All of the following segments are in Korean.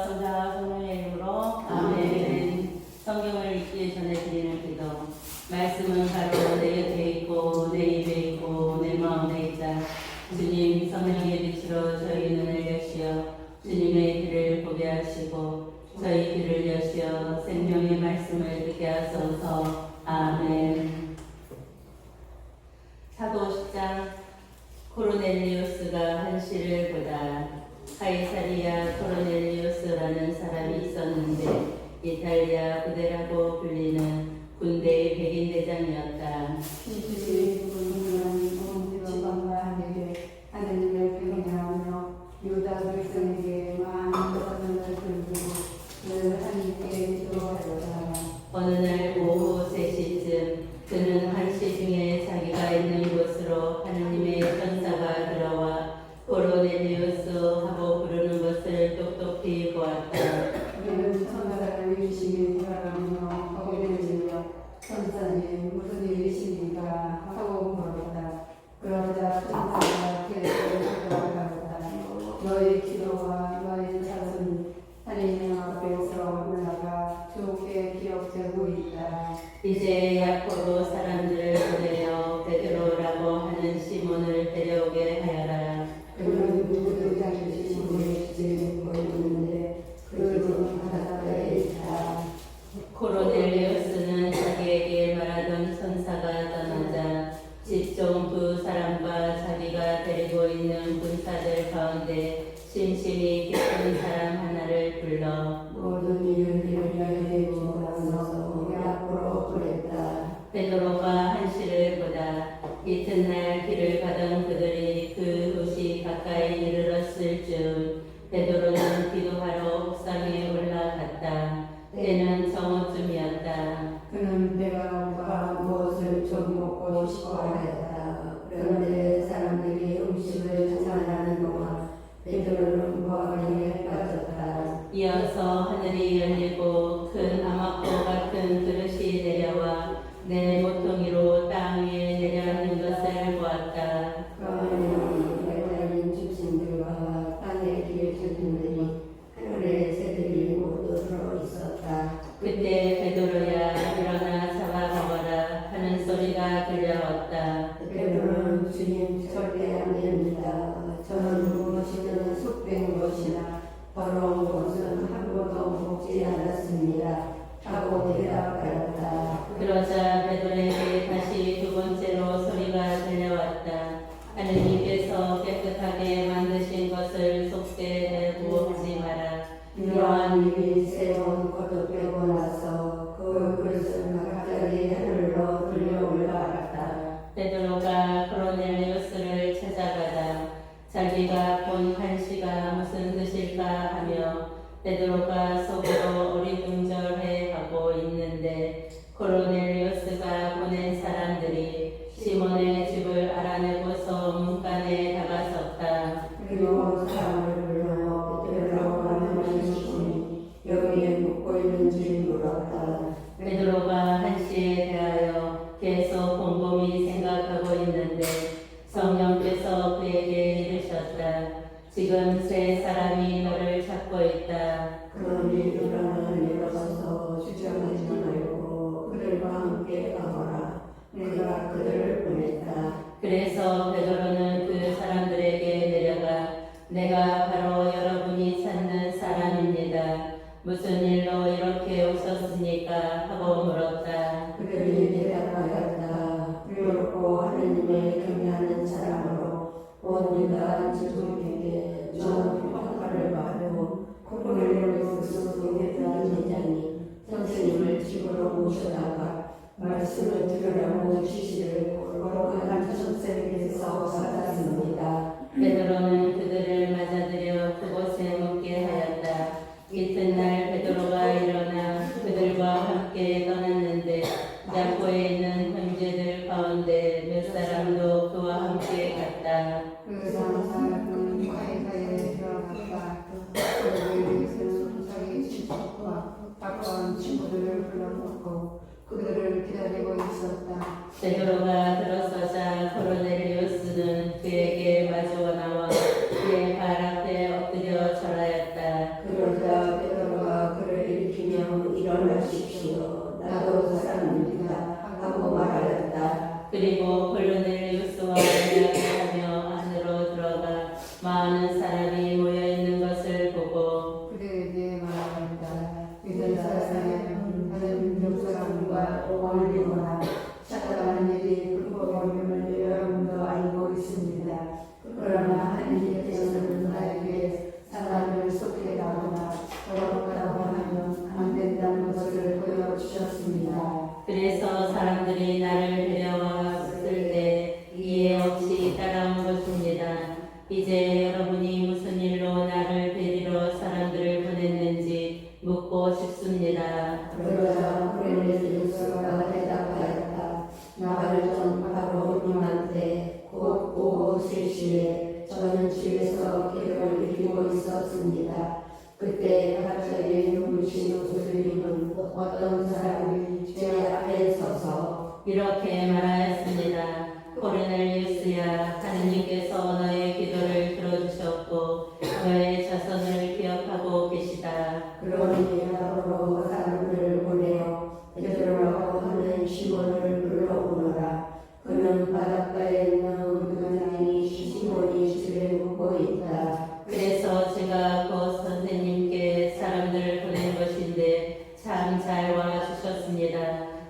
성자 성령의 이름으로 아멘. 성경을 읽기 전에 드리는 기도. 말씀은 바로 내 곁에 있고 내 입에 있고 내 마음에 있다. 주님 성령의 빛으로 저희 눈을 여시어 주님의 길을 보게 하시고 저희 귀를 여시어 생명의 말씀을 듣게 하소서. 아멘. 사도 10장. 코르넬리우스가 한 시를 보다 카이사리아 코르넬리우스라는 사람이 있었는데 이탈리아 부대라고 불리는 군대의 백인대장이었다. 지방과 하늘에 하느님을 경외하며 유다 백성에게 많은 권한을 들고 늘 하느님께 기도하였다. 어느 날 오후 3시쯤 그는 한시 중에 자기가 있는 곳으로 하느님의 천사가 들어와 코르넬리우스 하고 부르는 것을 똑똑히 보았다. 그는 천사를 의심이 들어가며 거기를 들려 천사님 무슨 일이십니까 하고 물었다. 그러자 천사가 그에게 대답하였다. 너의 기도와 너의 자손이 하느님 앞에서 올라가 좋게 기억되고 있다. 이제 야코로 사람들을 보내어 베드로라고 하는 시몬을 데려오게 하여라. 그는 부대장이 시몬의 집에 있는데 그 집은 바닷가에 있다. 코르넬리우스는 자기에게 말하던 천사가 떠나자 집종 2사람과 자기가 데리고 있는 군사들 가운데 심심히 기쁜 사람 하나를 불러 모든 일을 여행하고 나서 야코로 보냈다. 베드로가 한시를 보다 이튿날 길을 가던 그들이 그 도시 가까이 이르렀을 즈음 베드로는 기도하러 옥상에 올라갔다. 때는 정오쯤이었다. 그는 배가 무엇을 좀 먹고 싶어 하였다. 그런데 사람들이 음식을 전하는 동안 베드로는 무화과에 빠졌다. 이어서 하늘이 열리고 큰 암흑도 같은 그릇이 내려와 내 모퉁이로 땅 위에 내려앉는 것을 보았다. 그 안에는 달린 짐승들과 땅에 기에 들들이 하늘의 새들이 모두 들어있었다. 그때 베드로야 일어나 잡아 먹어라 하는 소리가 들려왔다. 베드로는 주님 절대 안 됩니다. 저는 무엇이든 속된 것이나 더러운 것은 한 번도 먹지 않았습니다. 하고 대답하였다. 그러자 베드로에게 다시 2번째로 소리가 들려왔다. 하느님께서 깨끗하게 만드신 것을 속되에 먹지 마라. 이러한 일이 3번 거듭되고 나서 그 그릇은 갑자기 하늘로 들려 올라갔다. 베드로가 코르넬리우스를 찾아가다 자기가 본 한시가 무슨 뜻일까 하며 베드로가 속으로 어리둥절해하고 있는데 코르넬리우스가 보낸 사람들이 시몬의 집을 알아내고서 문간에 다가섰다. 그리고 사람을 불러 베드로가 하는 시몬이 여기에 묵고 있는지 물었다. 베드로가 한시에 대하여 계속 곰곰이 생각하고 있는데 성령께서 그에게 이르셨다. 지금 3사람이 너를 찾고 있다. 그러니 일어나 일어서서 주저하지 말고 그들과 함께 가거라. 내가 그들을 보냈다. 그래서 베드로는 그 사람들에게 내려가 내가 바로 여러분이 찾는 사람입니다. 무슨 일로 이렇게 오셨습니까? 하고 물었다. 그들이 대답하였다. 그렇고 하느님의 경외하는 사람으로 온 유다 지중에게 좋은 평가를 받고 코르넬리우스 대장이 선생님을 집으로 모셔다가 말씀을 들으라고 지시를 거룩한 천사에게서 받았습니다. 베드로는 그들을 맞아들여 그곳에 묵게 하였다. 이튿날 베드로가 일어나 그들과 함께 떠났는데 야코에 있는 형제들 가운데 몇 사람도 그와 함께 갔다. 그 사람은 카이사에 들어갔다. 코르넬리우스는 자기 친척과 가까운 친구들을 불러놓고 그들을 기다리고 있었다. 베드로가 들어서자 코르넬리우스는 그에게 마주 나와 그의 발 앞에 엎드려 절하였다. 그러자 하시며 일어나십시오. 나도 사람입니다. 하고 말하였다. 그리고 골로넬리우스와 이야기하며 안으로 들어가 많은 사람이 모여 있는 것을 보고 그들에게 말합니다. 믿은 사람은 다른 민족 사람과 어울리거나 착각하는 일이 불법임을 여러분도 알고 있습니다. 그러나 하나님께서는 나에게 사람을 속이라거나 더럽다고 하면 안 된다는 것을 보여주셨습니다. 그래서 사람들이 나를 데려왔을 때 이해 없이 따라온 것입니다. 이제 여러분이 무슨 일로 나를 데리러 사람들을 보냈는지 묻고 싶습니다. 그러자 고넬리우스가 대답하였다. 나를 전파로 님한테 곧 오후 3시에 저는 집에서 기도를 드리고 있었습니다. 그때 갑자기 눈부신 옷을 입은 어떤 사람이 제 앞에 서서 이렇게 말하였습니다. 코르넬리우스야, 하느님께서 너의 기도를 들어주셨고 너의 자손을 기억하고 계시다. 그러니 나로 사람들을 보내어 베드로라고 하는 시몬을 불러오너라. 그는 바닷가에 있는 문둥이 시몬이 집에 묵고 있다. 그래서 제가 곧 선생님께 사람들을 보낸 것인데 참 잘 와주셨습니다.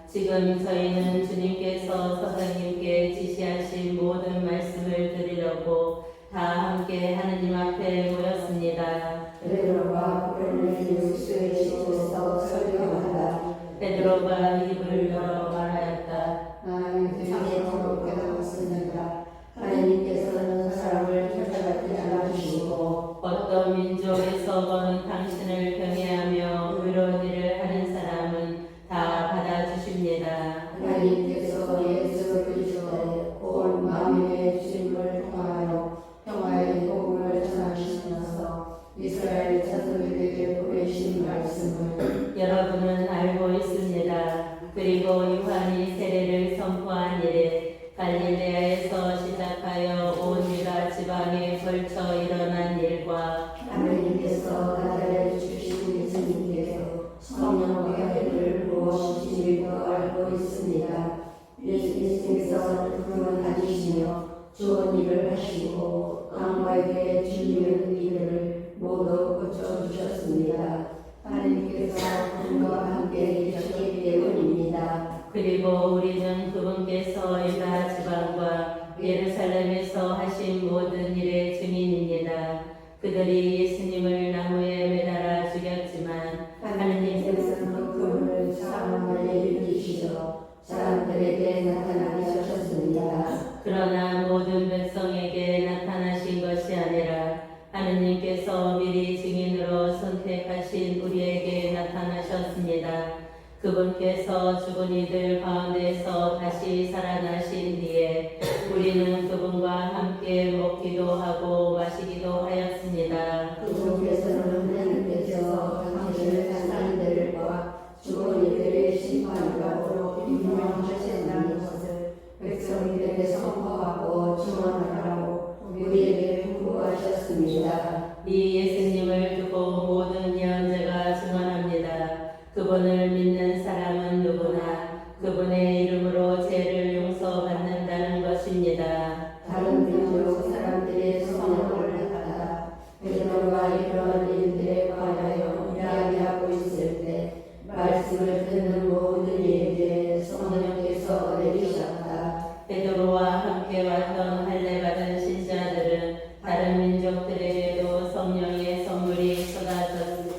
지금 저희는 주님께서 선생님께 지시하신 모든 말씀을 드리려고 다 함께 하느님 앞에 모였습니다. 베드로가 고넬리우스의 집에서 설교한다. 베드로가 입을 열어 말하였다. 나는 장애토록 깨달았습니다. 하나님께서는 사람을 찾아가지 않으시고 어떤 민족에서 보는 당신을 경외하며 의로운 일을 하는 사람은 다 받아주십니다. 하나님께서 예수 그리스도의 온 만민의 주님을 통하여 평화의 복음을 전하시면서 이스라엘 자손들에게 보내신 말씀을 여러분은 알고 있습니다. 그리고 요한이 세례를 선포한 이래 갈릴레아에서 시작하여 온 유다 지방에 걸쳐 일어난 일과 하나님께서 나자렛 주신 예수님께서 성령과 은혜를 부어주신 일도 알고 있습니다. 예수님께서 그분을 다니시며 좋은 일을 하시고 악마에게 주님의 일을 모두 고쳐주셨습니다. 하나님께서 그분과 함께 계셨기 때문입니다. 그리고 우리는 그분께서 유다 지방과 예루살렘에서 하신 모든 일의 증인입니다. 그들이 예수님을 나무에 매달아 죽였지만 하나님께서는 그분을 사망을 일으키시어 사람들에게 나타나셨습니다. 그러나 모든 백성에게 나타나신 것이 아니라 하느님께서 미리 증인으로 선택하신 우리에게 나타나셨습니다. 그분께서 죽은 이들 가운데서 다시 살아나신 뒤에 우리는 그분과 함께 먹기도 하고 마시기도 하였습니다. 그분께서는 하나님께서 당신을 사람들과 죽은 이들의 심판이라고 임명하셨다는 것을 백성들에게 선포하고 증언하라고 우리에게 부구하셨습니다. 이 예수님을 두고 모든 예언자가 증언합니다. 그분을 믿는 사람은 누구나 그분의 이름으로 죄를 용서받는다는 것입니다. 다른 민족 사람들의 성령을 받아 베드로가 이러한 일들에 관하여 이야기하고 있을 때 말씀을 듣는 모든 이에게 성령께서 내리셨다. 베드로와 함께 왔던 할례받은 신자들은 다른 민족들에게도 성령의 선물이 쏟아졌으니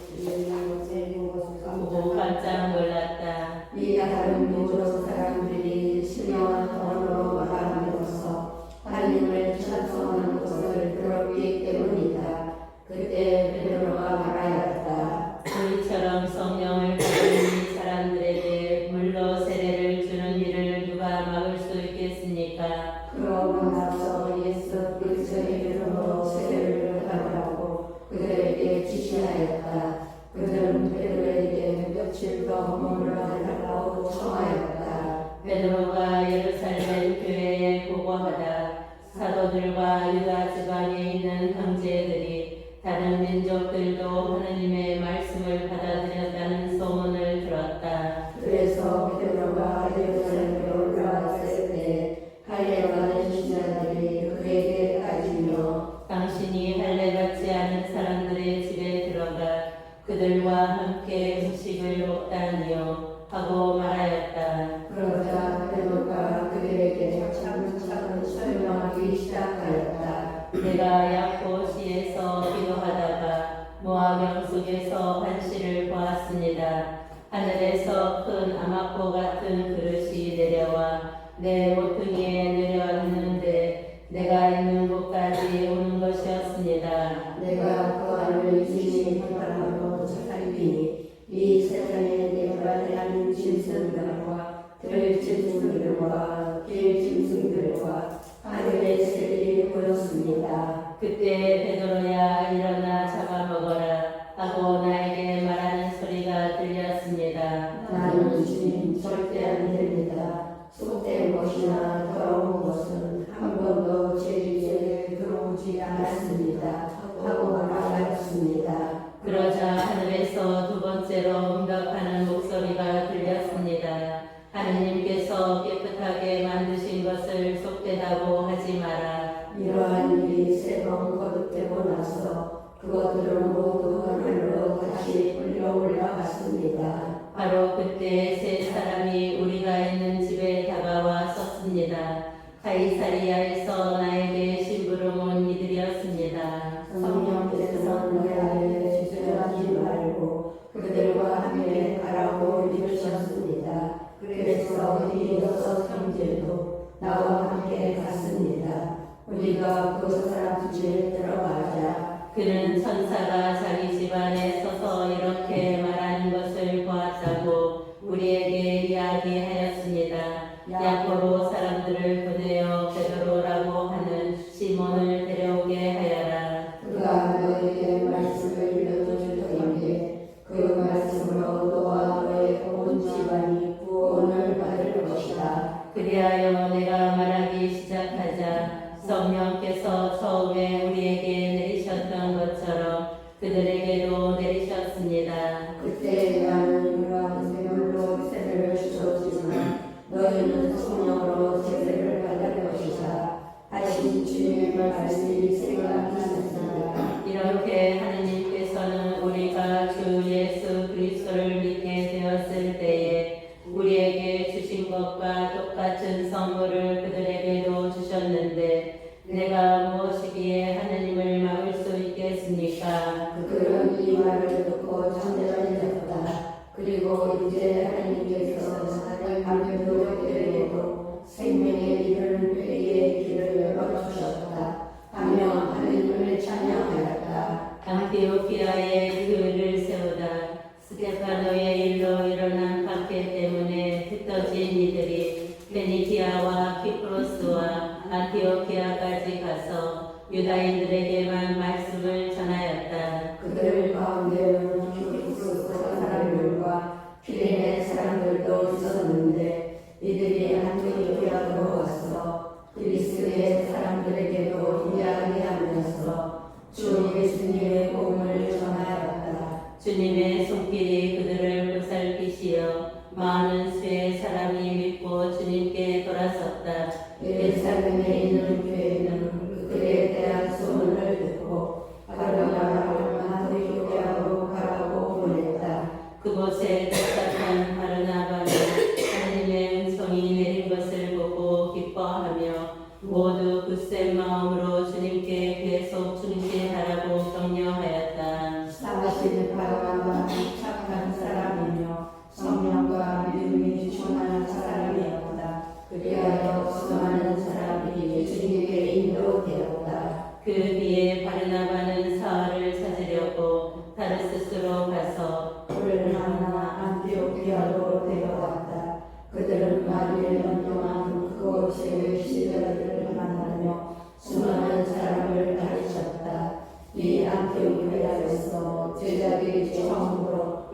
보고 깜짝 그들과 함께 음식을 먹다니요 하고 말하였다. 그러자 베드로가 그들에게 차근차근 설명하기 시작하였다. 내가 야코시에서 기도하다가 모아경 속에서 반시를 보았습니다. 하늘에서 큰 아마포 같은 그릇이 내려와 내 모퉁이에 내려왔는데 내가 있는 곳까지 오는 것이었습니다. 내가 그 안을 주님의 바람으로 살피니 이 세상에 내가 대하는 짐승들과 들 짐승들과 길 짐승들과 하늘의 새들이 보였습니다. 그때 베드로야 일어나 잡아먹어라 하고 나에게 말하는 소리가 들렸습니다. 나는 주님 절대 안 됩니다. 속된 것이나 더러운 것은 한 번도 제 입에 들어오지 않았습니다. 하고 말하였습니다. 그러자 하늘에서 두 번째로 응답하는 목소리가 들렸습니다. 하느님께서 깨끗하게 만드신 것을 속되다고 하지 마라. 이러한 일이 세 번 거듭되고 나서 그것들은 모두 하늘로 다시 끌려 올라갔습니다. 바로 그때 세 사람이 우리가 있는 집에 다가와 섰습니다. 가이사리아에서 나에게 심부름 온 이들이었습니다. 성령께서는 너희에게 주저하지 말고 그들과 함께 가라고 이르셨습니다. 그래서 이 6 형제도 나와 함께 갔습니다. 우리가 그 사람 집에 들어가자 그는 천사가 자기 집안에 서서 이렇게 말하는 것을 보았다고 우리에게 이야기하였습니다. 야고로 사람들을 보내어 베드로라고 하는 시몬을 데려오게 하여라. 그가 너에게 말씀을 일러줄 터인데 그 말씀으로 너와 너의 온 집안이 구원을 받을 것이다. 그리하여 내가 말하기 시작하자 성령께서 처음에 우리에게 내리셨던 것처럼 그들에게도 내리셨습니다. 그때 나는 이러한 세물로 세례를 주셨지만 너희는 성령으로 세례를 받을 것이다. 하신 주님의 말씀이 생각나는지라. 이렇게 하느님께서는 우리가 주 예수 그리스도를 믿게 되었을 때에 우리에게 주신 것과 똑같은 선물을 그들에게도 주셨는데 내가 무엇이기에 하느님을 막을 수 있겠습니까? 그들은 이 말을 듣고 잠잠해졌다. 그리고 이제 하나님께서 베드로에게도 생명의 길을 회개의 길을 열어주셨다 하며 하나님을 찬양하였다. 안티오키아에 교회를 세우다 스테파노의 일로 일어난 박해 때문에 흩어진 이들이 베니키아와 키프로스와 안티오키아까지 가서 유다인들에게만 말씀을 전하였다. 그들 가운데는 키프로스 사람들과 키레네 사람들도 있었는데 이들이 안티오키아로 와서 그리스의 사람들에게도 이야기하면서 주 예수님의 복음을 전하였다. 주님의 손길이 그들을 보살피시어 많은 수의 사람이 믿고 주님께 돌아섰다. 예루살렘에 있는 교회는 그들에 대한 소문을 듣고 바르나바를 안티오키아로 가라고 보냈다. 그곳에 도착한 바르나바는 하나님의 은총이 내린 것을 보고 기뻐하며 모두 굳센 마음으로 주님께 계속 충실하라고 격려하였다. 사실 바르나바는 착한 사람이며 성령과 믿음이 충만한 사람이었다. 그리하여 수많은 사람이 주님께 인도되었다. 그 뒤에 바르나바는 사울을 찾으려고 다르스스로 가서 그를 만나 안티오키아로 데려왔다. 그들은 말일년 동안 그곳의 시들을 만나며 수많은 사람을 가르쳤다. 이 안티오키아에서 제자들이 처음으로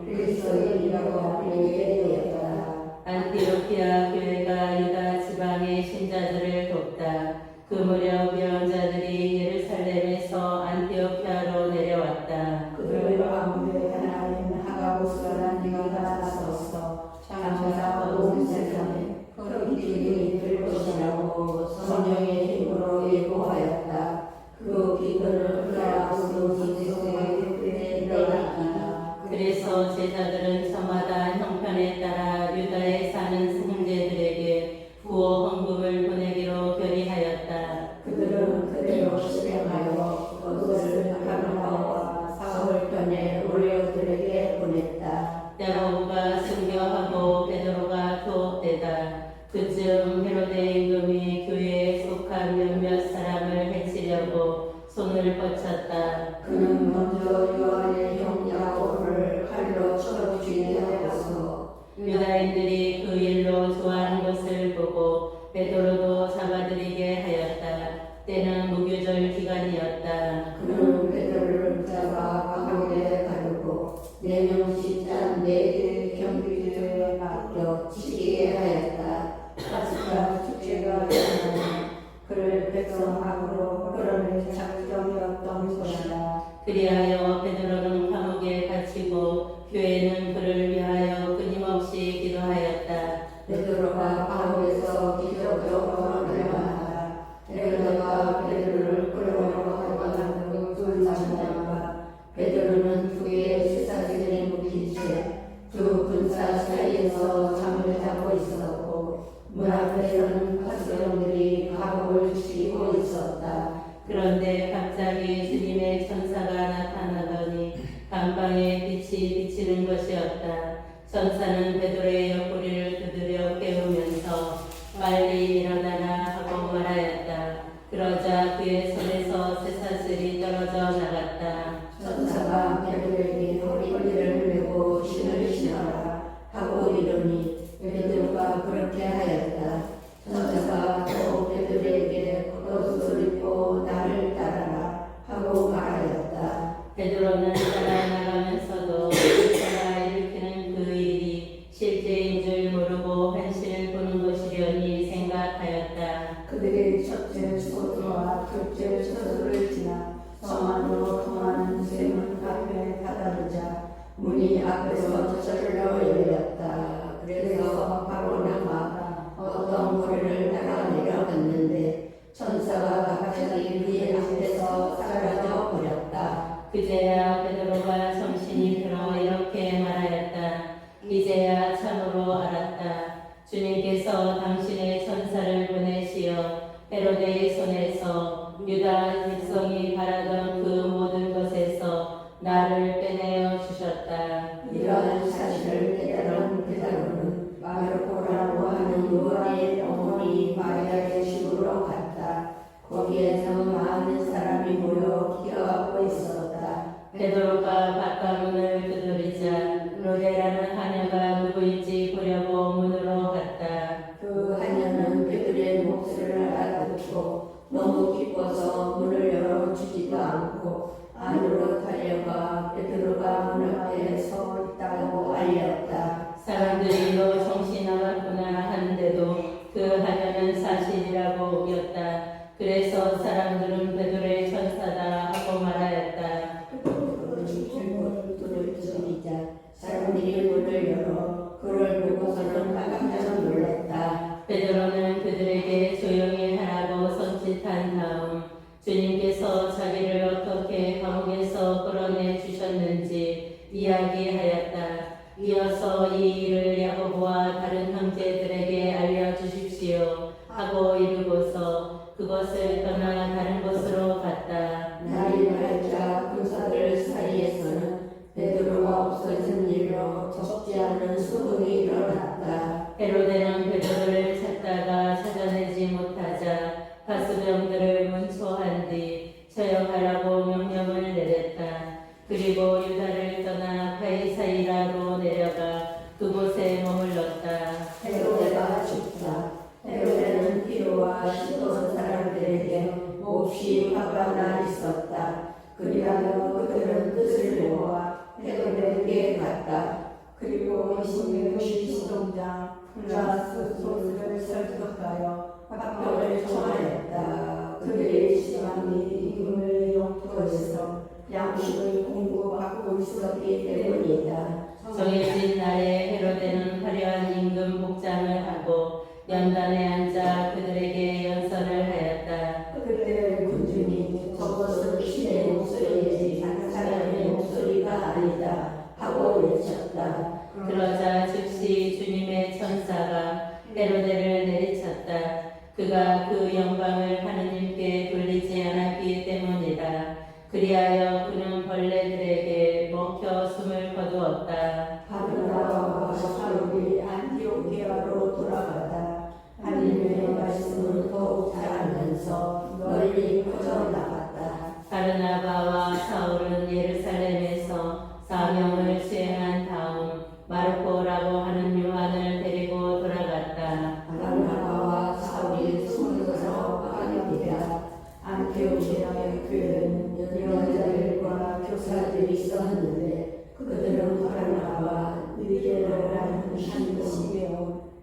그래서 제자들은 저마다 형편에 따라 유다에 사는 형제들에게 구호 헌금을 보내기로 결의하였다. 그들은 그대로 실행하여 그것을 바나바와 사울편의 오레오들에게 보냈다. 야고보가 순교하고 베드로가 투옥되다. 그쯤 헤로데 임금이 교회에 속한 몇몇 사람을 해치려고 손을 뻗쳤다. 그는 먼저 요한의 형 야고보를 칼로 쳐 죽이려 하여서 유다인들이 그 일로 좋아하는 것을 보고 베드로도 잡아들이게 하였다. 때는 무교절 기간이었다. 그는 베드로를 잡아 감옥에 가두고 4명씩 짠 4개 경비들에 맡겨 치게 하였다. 파스카 축제가 지나며 그를 백성 앞으로 끌어낼 작정이었던 것이다. 그리하여 베드로는 감옥에 갇히고 교회는 그를 위하여 끊임없이 기도하였다. 베드로가 감옥에서 기적적으로 일어났다. 헤로데가 베드로를 끌어내고 하는 그 장면과 베드로는 두 개의 쇠사슬에 묶인 채 두 군사 사이에서 잠을 자고 있었고 문 앞에서는 파수병들이 감옥을 지키고 있었다. 그런데 갑자기 주님의 천사가 나타나더니 감방에 빛이 비치는 것이었다. 천사는 베드로의 옆구리를 두드려 깨우면서 빨리 일어나라 하고 말하였다. 그러자 그의 손에서 쇠사슬이 떨어져 나갔다. 천사가 베드로에게 허리를 메고 신을 신어라 하고 이르니 베드로가 그렇게 하였다. 천사가 또 베드로에게 겉옷을 입고 나를 따라라 하고 말하였다. 베드로는 따라 나가면서도 천사가 일으키는 그 일이 실제인 줄 모르고 현실을 보는 것이려니 생각하였다. 그들이 첫째 소도와 둘째 소도를 지나 성 안으로 통하는 쇠문 앞에 다다르자 문이 앞에서 저절로 열렸다. 그래서 바로 나가 어떤 거리를 따라 내려갔는데 천사가 갑자기 그의 앞에서 사라져 버렸다. 그제야 베드로가 정신이 들어 이렇게 말하였다. 이제야 참으로 알았다. 주님께서 당신의 천사를 보내시어 헤로데의 손에서 유다 백성이 바라던 그 모든 것에서 나를 빼내어 주셨다. 이러한 사실을 깨달은 베드로는 마르코라고 하는 요한의 어머니 마리아의 집으로 갔다. 거기에서 많은 사람이 모여 기도하고 있었다. 베드로가 바깥문을 두드리자 로데라는 하녀가 누구인지 보려고 문으로 갔다. 그 하녀는 베드로의 목소리를 알아듣고 너무 기뻐서 문을 열어주지도 않고 안으로 달려가 베드로가 문 앞에 서 있다고 알렸다. 사람들이 너 정신 나갔구나 하는데도 그 하녀는 사실이라고 우겼다. 그래서 사람들은 베드로의 천사다 하고 말하였다. 문을 두드리자 사람들이 문을 열어 그를 보고서는 깜짝 놀랐다. 베드로는 그들에게 조용히 하라고 손짓한 다음 주님께서 자기를 어떻게 감옥에서 끌어내 주셨는지 이야기하였다. 이어서 이 일을 야고보와 다른 형제들에게 알려주십시오 하고 이르고서 그것을 떠나 다른 곳으로 갔다. 날이 밝자 군사들 사이에서는 베드로가 없어진 일로 적지 않은 소동이 일어났다. 헤로데는 베드로를 찾다가 찾아내지 못하자 파수병들을 문초한 뒤 처형하라고 명령을 내렸다. 그리고 유다를 떠나 가이사이라로 내려가 그곳에 머물렀다. 헤로데가 죽다. 헤로데는 티로와 시돈 사람들에게 몹시 화가 나 있었다. 그리하여 그들은 뜻을 모아 헤로데에게 갔다. 그리고 신명시 시동장 플라스 소스를 설득하여 합병을 청하였다. 그들의 시간이 임금의 영토에서 양식을 공급받고 있었기 때문이다. 정해진 날에 헤로데는 화려한 임금 복장을 하고 연단에 앉아 그들에게 연설을 하였다. 그때 군중이 저것은 신의 목소리이지 사람의 목소리가 아니다 하고 하고 외쳤다. 그러자 즉시 주님의 천사가 헤로데를 내리쳤다. 그가 그 영광을 하느님께 돌리지 않았기 때문이다. 그리하여 그는 벌레들에게 먹혀 숨을 거두었다. 바르나바와 사울이 안티오키아로 돌아가다 하나님의 말씀은 더욱 자라면서 널리 퍼져나갔다. 바르나바와 사울은 예루살렘에서 사명을 수행한 다음 마르코라고 하는 요한을 데리고 돌아갔다. 바르나바와 사울이 숨어서 빠집니다. 안티오키아의 교회는 여자들과 교사들이 있었는데 그들은 바르나바와 느게라는 한국에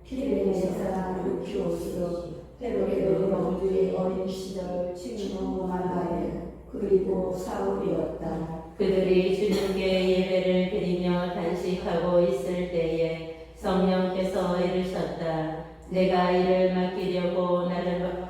피레네 사람 루키오스, 헤로데도 왕조의 어린 시절 친구 마나엘, 그리고 사울이었다. 그들이 주님께 예배를 드리며 단식하고 있을 때에 성령께서 이르셨다. 내가 이를 맡기려고 나를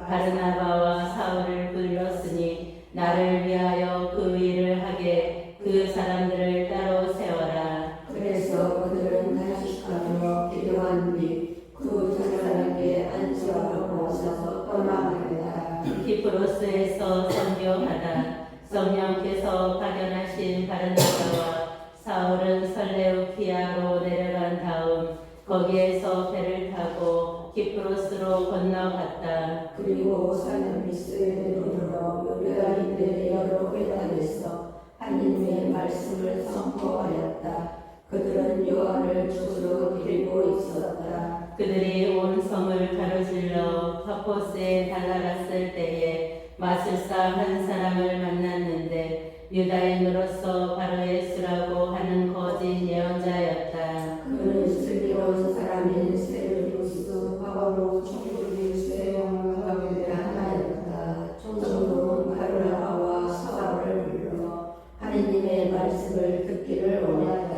바르나바와 사울을 불렀으니 나를 위하여 그 일을 하게 그 사람들을 따로 세워라. 그래서 그들은 단식하며 기도한 뒤 그 사람에게 안수하러 와서 떠나가다. 키프로스에서 선교하다. 성령께서 파견하신 바르나바와 사울은 설레우키아로 내려간 다음 거기에서 배를 타고 키프로스로 건너갔다. 그리고 살레미스에 이르러 유다인들의 여러 회당에서 하나님의 말씀을 선포하였다. 그들은 요한을 주로 데리고 있었다. 그들이 온 성을 가로질러 파포스에 다다랐을 때에 마술사 한 사람을 만났는데 유다인으로서 바르예수라고 하는 거짓 예언자였다. 그는 슬기로운 사람인 세르기우스 바오로 총독이 수행을 하게 하나였다. 총독은 바르나바와 사울을 불러 하느님의 말씀을 듣기를 원했다.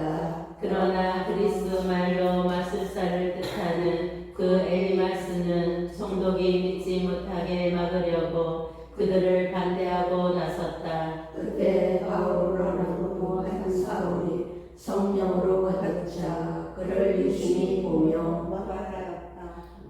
그러나 그리스 말로 마술사를 뜻하는 그 엘리마스는 총독이 믿지 못하게 막으려고 그들을 반대하고 나섰다. 그때 바오로라는 한 사울이 성령으로 가득 차 그를 유심히 보며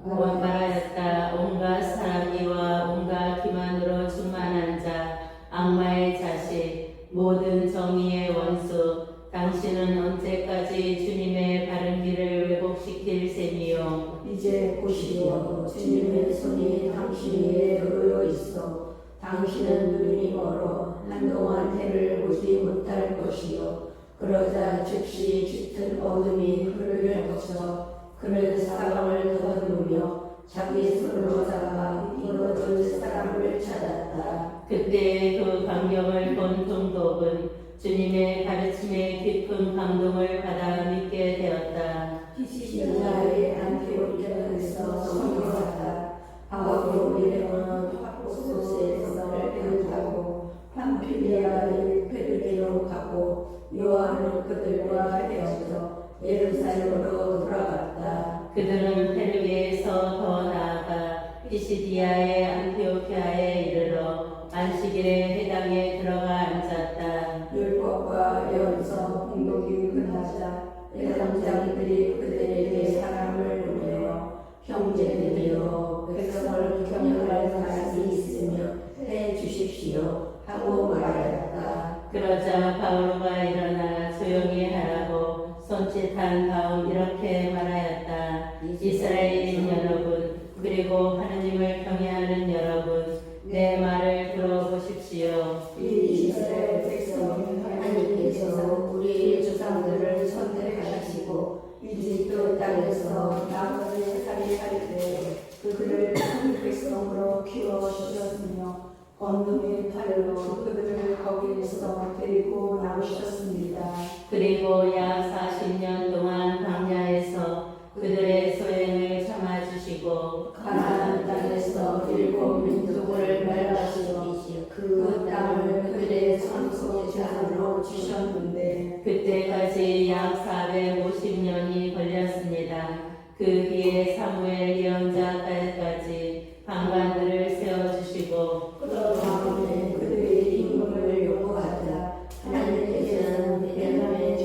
원발하였다. 온갖 사랑이와 온갖 기만으로 충만한 자, 악마의 자식, 모든 정의의 원수, 당신은 언제까지 주님의 바른 길을 왜곡시킬 셈이요. 이제 보시오 주님의 손이 당신 위에 놓여 있어 당신은 눈이 멀어 한동안 해를 보지 못할 것이요 그러자 즉시 짙은 어둠이 그를 거쳐 그를 사방을 더듬으며 자기 손으로 잡아 이뤄줄 사람을 찾았다. 그때 그 광경을 본 동독은 주님의 가르침에 깊은 감동을 받아 믿게 되었다. 시나의 안티오키아에서 성교하다. 바오로 이름은 파포스에서 배우고 팜필리아의 페르게로 가고 요한은 그들과 헤어져 예루살렘으로 돌아갔다. 그들은 페르게에서 더 나아가 피시디아의 안티오키아에 이르러 안식일에 회당에 들어가 앉았다. 율법과 예언서 공독이 끝나자 대장장들이 그들에게 사람을 보내어 형제들이여 백성을 경영할 사람이 있으며 해 주십시오 하고 말하였다. 그러자 바울과 일어나 조용히 하라고 손짓한 다음 이렇게 말하였다. 이스라엘인 여러분, 그리고 하느님을 경외하는 여러분, 내 말을 들어보십시오. 이 이스라엘 백성은 하나님께서 우리 조상들을 선택하시고 이집트 땅에서 나무를 살이할 때 그들을 큰 백성으로 키워주셨으며 권능의 팔로 그들을 거기에서 데리고 나오셨습니다. 그리고 약 40년 동안 광야에서 그들의 소행을 참아주시고 가나안 땅에서 일곱 민족을 멸하시고 그 땅을 그들의 선소자로 주셨는데 그때까지 약 450년이 걸렸습니다. 그 뒤에 사무엘 예언자까지 방관들을 세워주시고 그 다음에 그들의 임금을 요구하자 하나님께서는 베냐민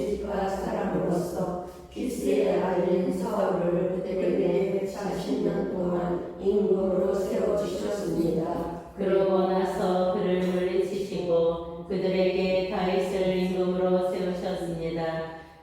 40년 동안 임금으로 세워주셨습니다. 그러고 나서 그를 물리치시고 그들에게 다윗을 임금으로 세우셨습니다.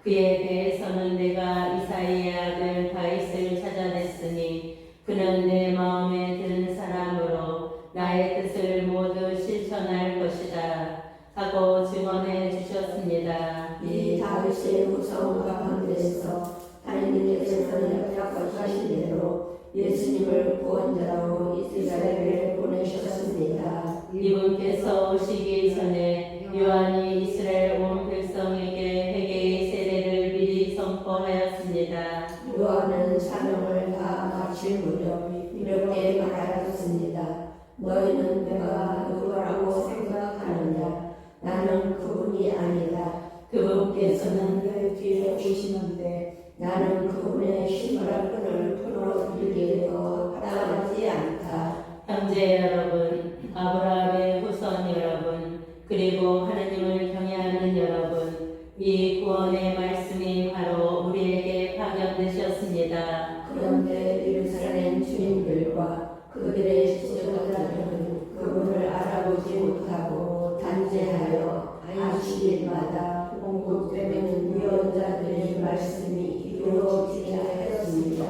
그에 대해서는 내가 이사이의 아들 다윗을 찾아냈으니 그는 내 마음에 드는 사람으로 나의 뜻을 모두 실천할 것이다 하고 증언해 주셨습니다. 이 다윗의 후손 가운데서 하나님께서는 약속하신 대로 예수님을 구원자로 이스라엘에 보내셨습니다. 이분께서 오시기 전에 요한이 이스라엘 온 백성에게 회개의 세례를 미리 선포하였습니다. 요한은 사명을 다 마칠 무렵 이렇게 말하였습니다. 너희는 내가 누구라고 생각하느냐? 나는 그분이 아니다. 그분께서는 내 뒤에 오시는데 나는 그분의 신발끈을 풀어드리기에도 합당하지 않다. 형제 여러분, 아브라함의 후손 여러분, 그리고 하나님을 경외하는 여러분, 이 구원의 말씀이 바로 우리에게 파견되셨습니다. 그런데 예루살렘 주민들과 그들의 지도자들은 그분을 알아보지 못하고 단죄하여 안식일마다 공급되는 예언자들의 말씀이 이루어지게 하였습니다.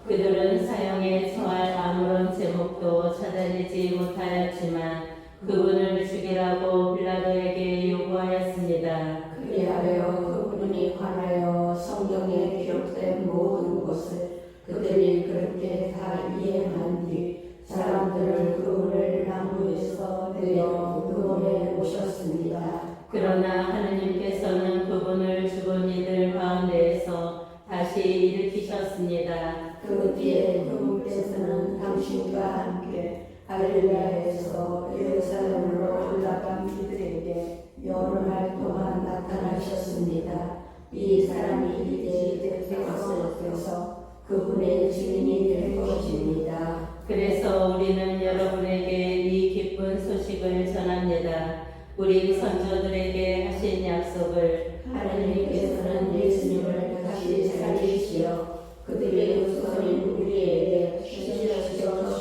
그들은 사형에 처할 아무런 제목도 찾아내지 못하였지만 그분을 죽이라고 빌라도에게 요구하였습니다. 그리하여 그분이 관하여 성경에 기록된 모든 것을 그들이 그렇게 다 이해한 뒤 사람들을 그분을 나무에서 내어 그분에 모셨습니다. 그러나 하느님께서는 그분을 죽은 이들 가운데에서 다시 일으키셨습니다. 그 뒤에 그분께서는 당신과 함께 갈릴리아에서 예루살렘으로 올라간 이들에게 여러 날 동안 나타나셨습니다. 이 사람이 이제 되어서 그분의 증인이 될 것입니다. 그래서 우리는 여러분에게 이 기쁜 소식을 전합니다. 우리 선조들에게 하신 약속을 하나님께서는 예수님을 다시 살리시어 그들의 후손인 우리에게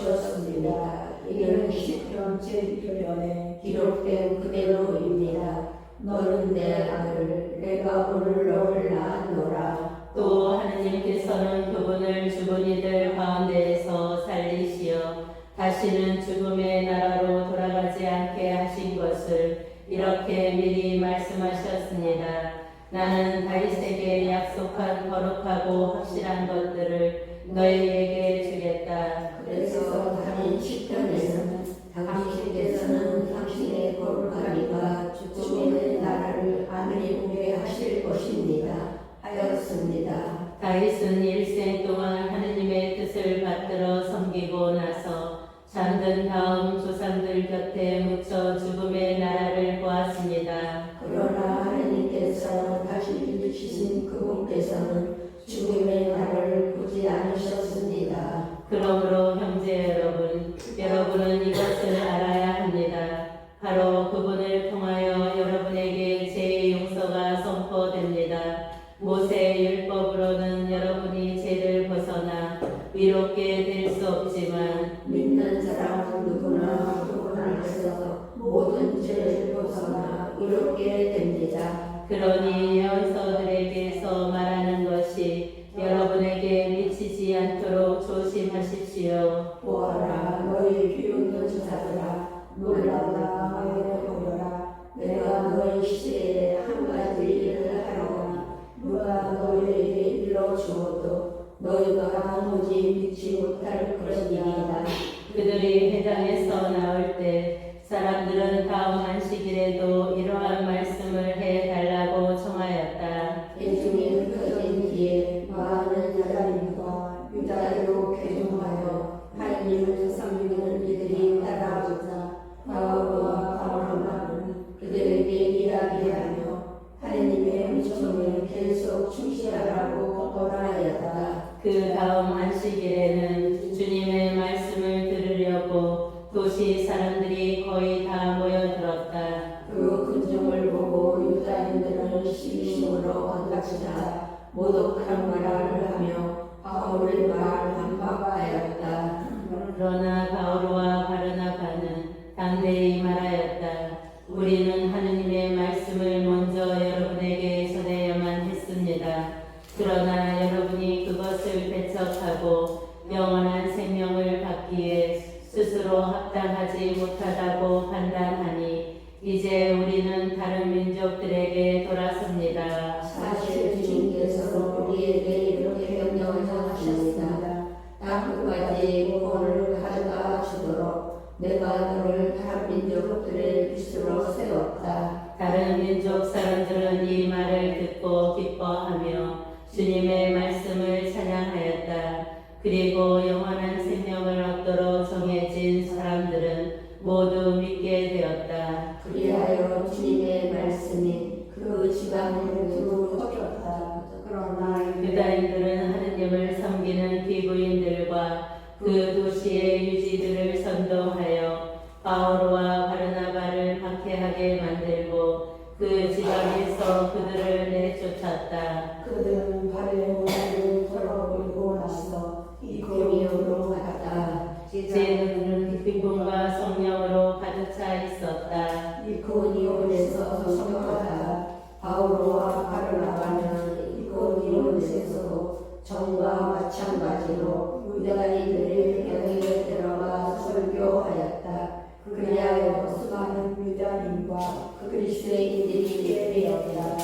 주셨습니다. 이는 시편 제1편에 기록된 그대로입니다. 너는 내 아들, 내가 오늘 너를 낳았노라. 또 하느님께서는 그분을 죽은 이들 가운데에서 살리시어 다시는 죽음의 나라로 돌아가지 않게 하신 것을 이렇게 미리 말씀하셨습니다. 나는 다윗에게 약속한 거룩하고 확실한 것들을 너희에게 주겠다. 그래서 다른 시편에서는 당신께서는 당신의 거룩함이가 죽음의 나라를 안에 오게 하실 것입니다. 하였습니다. 다윗은 일생 동안 하느님의 뜻을 받들어 섬기고 나서 잠든 다음 조상들 곁에 묻혀 죽음의 나라를 보았습니다. 그러나 하나님께서 다시 일으키신 그분께서는 죽음의 나라를 보지 않으셨습니다. 그러므로 형제 여러분, 여러분은 이것을 알아야 합니다. 바로 그분을 통하여 여러분에게 죄의 용서가 선포됩니다. 모세의 율법으로는 여러분이 죄를 벗어나 위롭게 될 수 없지만 믿는 사람은 누구나 그분 안에서 모든 죄를 벗어나 이롭게 됩니다. 그러니 예언서들에게서 말하는 것이 여러분에게 미치지 않도록 조심하십시오. 보아라, 너희 비웃는 자들아, 놀라라, 마음에 보여라. 내가 너희 시대에 한 가지 일을 하려나 누가 너희에게 일러주어도 너희가 도무지 믿지 못할 그런 일이다. 그들이 회당에서 나올 때 사람들은 다음 안식일에도 이러한 말씀을 해달라고 청하였다. 대중이 흩어진 뒤에 많은 여자들과 유다로 개종하여 하나님을 섬기는 이들이 따라오자 바울과 바나바는 그들에게 이야기하며 하나님의 음성을 계속 충실하라고 권하였다. 그 다음 안식일에는 주님의 말씀을 들으려고 도시 사람들이 거의 다 모여들었다. 그 근정을 보고 유다인들은 시기심으로 언닥치다 모독한 말을 하며 바울을 말한 바가 하였다. 그러나 바오로와 바르나바는 담대히 말하였다. 우리는 하느님의 말씀을 먼저 여러분에게 전해야만 했습니다. 그러나 여러분이 그것을 배척하고 영원한 생명을 받기에 스스로 합당하지 못하다고 판단하니 이제 우리는 다른 민족들에게 돌아섭니다. 사실 주님께서 우리에게 이렇게 명령하셨습니다. 딱 한 가지 구원을 가져다 주도록 내가 너를 다른 민족들의 빛으로 세웠다. 다른 민족 사람들은 이 말을 듣고 기뻐하며 주님의 말씀을 찬양하였다. 그리고 영원한 생명을 얻도록 정해진 사람들은 모두 믿게 되었다. 그리하여 주님의 말씀이 그 지방을 두루 퍼졌다. 그러나 유다인들은 하느님을 섬기는 기부인들과 그 도시의 유지들을 선동하여 바오로와 바르나바를 박해하게 만들고 그 지방에서 그들을 내쫓았다. 그들은 발의 모양을 털어버리고 나서 이코니온으로 갔다. 제자들은 기쁨과 성령으로 가득 차 있었다. 이코니온에서 성령하다. 바울과 바르나바는 이코니온에서도 정과 마찬가지로 유다인들의 영역에 들어가 설교하였다. 그리하여 수많은 유다인과 그리스도인들이 예배였다.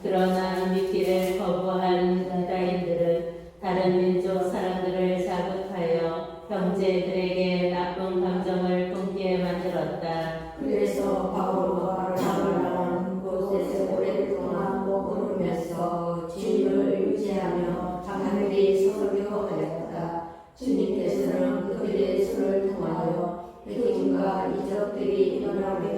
그러나 믿기를 거부한 유다인들은 다른 민족 사람들을 자극하여 형제들에게 나쁜 감정을 품게 만들었다. 그래서 바울과 바르나바는 곳에서 오랫동안 머무르면서 주님을 유지하며 자기들이 설교하였다. 주님께서는 그들의 손을 통하여 해김과 이적들이 일어나게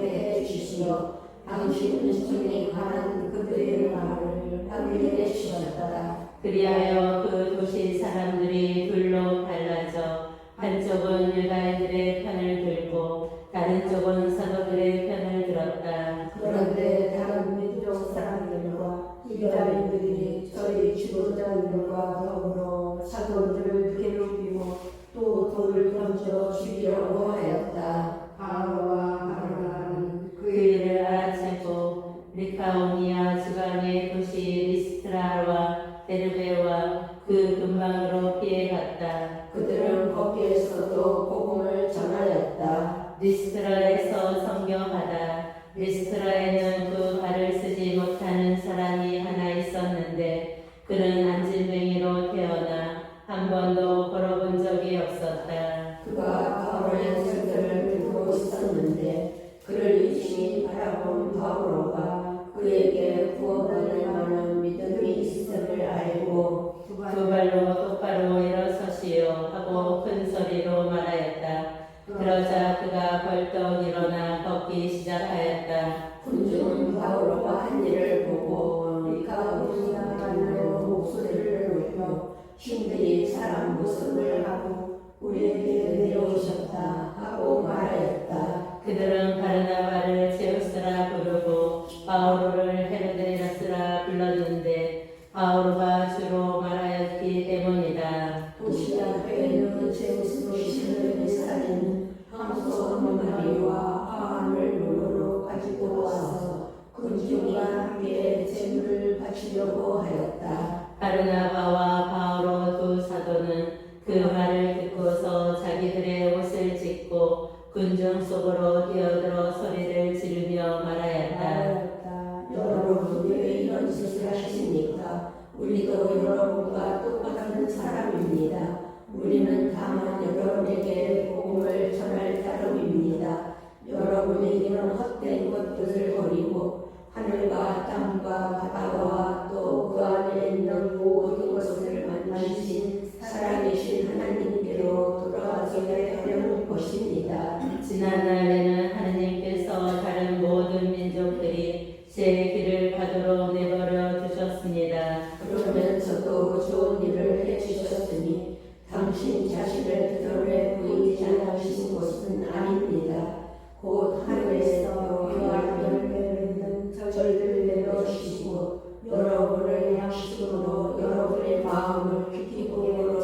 해주시어 당신 은총에 관한 그들의 말을 확인해 주셨다. 그리하여 그 도시 사람들이 둘로 갈라져 한쪽은 유다인들의 편을 들고 다른 쪽은 사도들의 편을 들었다. 그런데 다른 민족 사람들과 유다인들이 저희 지도자들과 더불어 사도들을 괴롭히고 또 돌을 던져 죽이려고 하였다. 바로와 바르나바는 그 일을 알아채고 리카오니아 지방의 도시 리스트라와 데르베와 그 근방으로 피해갔다. 그들은 거기에서도 복음을 전하였다. 리스트라에서 성경하다. 리스트라에는 그 발을 쓰지 못하는 사람이 하나 있었는데 그는 안진뱅이로 태어나 한 번도 걸어본 적이 없었다. 그가 바울의 설교를 듣고 있었는데 그를 유심히 바라본 바울과 그에게 구원받을 만한 믿음이 있음을 알고 두 발로 똑바로 일어서시오 하고 큰 소리로 말하였다. 그러자 그가 벌떡 일어나 걷기 시작하였다. 군중은 바울과 한 일을 보고 리카오니아로 목소리를 높여 신들이 사람 모습을 하고 우리에게 내려오셨다 하고 말하였다. 그들은 바르나바를 제우스라 부르고 바오로를 헤로데라스라 불렀는데 바오로가 주로 말하였기 때문이다. 도시 앞에는 제우스로 신을 살리는 황소 한 마리와 화환을 노로로 가지고 와서 군중과 함께 제물을 바치려고 하였다. 바르나바와 바오로 두 사도는 그 말을 듣고서 자기들의 옷을 찢고 군중 속으로 뛰어들어 소리를 지르며 말하였다. 여러분 왜 이런 짓을 하십니까? 우리도 여러분과 똑같은 사람입니다. 우리는 다만 여러분에게 복음을 전할 따름입니다. 여러분이 이런 헛된 것들을 버리고 하늘과 땅과 바다와 또 그 안에 있는 모든 것을 만드신 살아계신 하나님께로 돌아가게 하려는 것입니다. 지난날에는 하느님께서 다른 모든 민족들이 제 길을 가도록 내버려 두셨습니다. 그러면서도 좋은 일을 해주셨으니 당신 자신을 드러내 보이지 않으신 것은 아닙니다. 곧 하늘에서 귀한 열매를 맺는 절들을 내려주시고 여러분의 양식으로 여러분의 마음을 기쁨으로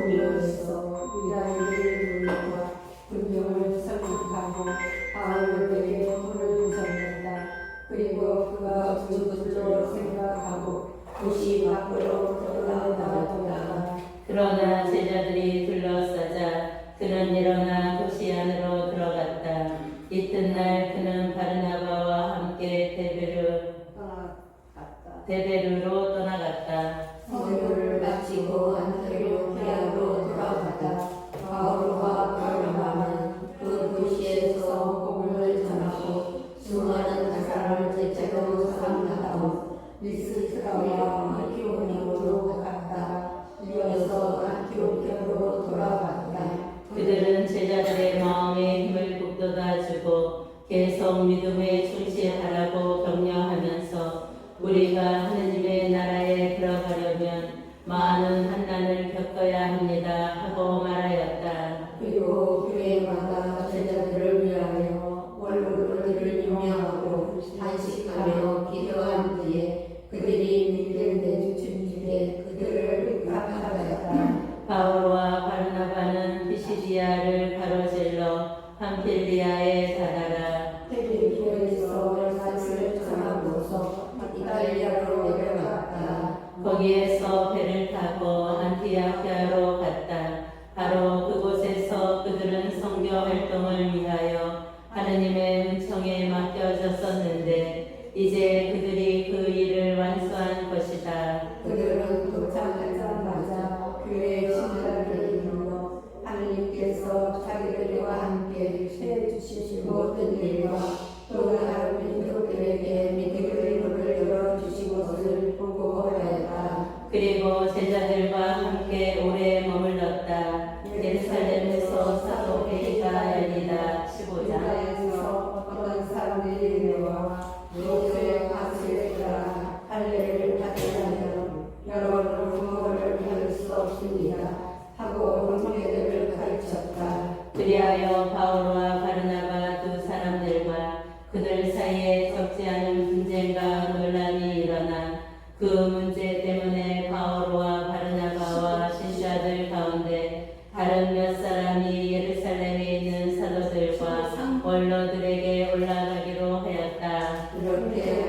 올려서 유다인들의 논리와 군중을 설득하고 바울에게 돈을 줬는다. 그리고 그가 주부들로 생각하고 도시 밖으로 떠나가더라. 그러나 제자들이 둘러싸자 그는 일어나 도시 안으로 들어갔다. 이튿날 그는 바르나바와 함께 데베르로 떠나갔다. 선교를 마치고 안티오키아로 돌아갔다. 바울과 바르나바는 그 도시에서 복음을 전하고 수많은 사람을 제자로 삼았고 리스트라와 안티오키아로 갔다. 이어서 안티오키아로 돌아갔다. 그들은 제자들의 마음에 힘을 북돋아주고 계속 믿음에 충실하라고 격려하면서 우리가 하느님의 나라에 들어가려면 많은 환난을 겪어야 합니다 하고 말하였다. 그리고 교회마다 제자들을 위하여 원로들을 임명하고 단식하며 기도한 뒤에 그들이 믿을 때 주님께 그들을 부탁하였다. 바울과 바르나바는 피시디아를 가로질러 함필리아에 다다라. 필리포에서 말씀을 전하고서 이탈리아로 내려갔다. 거기에서 배를 타고 안티아키아로 갔다. 바로 그곳에서 그들은 선교 활동을 위하여 하느님의 은총에 맡겨졌었는데 이제 그들이 그 일을 완수한 것이다. 그들은 도착하자마자 교회 신자들을 불러 하느님께서 자기들과 함께 해주신 모든 일과 또 다른 민족들에게 믿음의 문을 열어주신 것을 보고하였다. 그리고 제자들과 함께 오래 머물렀다. 예루살렘에서 사도 회의가 열리다. 15장. 유다에서 어떤 사람들이 내와 모세의 가스에 따라 할례를 받으려면 여러분은 부모를 받을 수 없습니다 하고 형제들을 가르쳤다. 그리하여 바울과 바르나바 두 사람들과 그들 사이에 적지 않은 분쟁과 논란이 일어나 그 문제 때문에 바울과 바르나바와 신자들 가운데 다른 몇 사람이 예루살렘에 있는 사도들과 원로들에게 올라가기로 하였다. 이렇게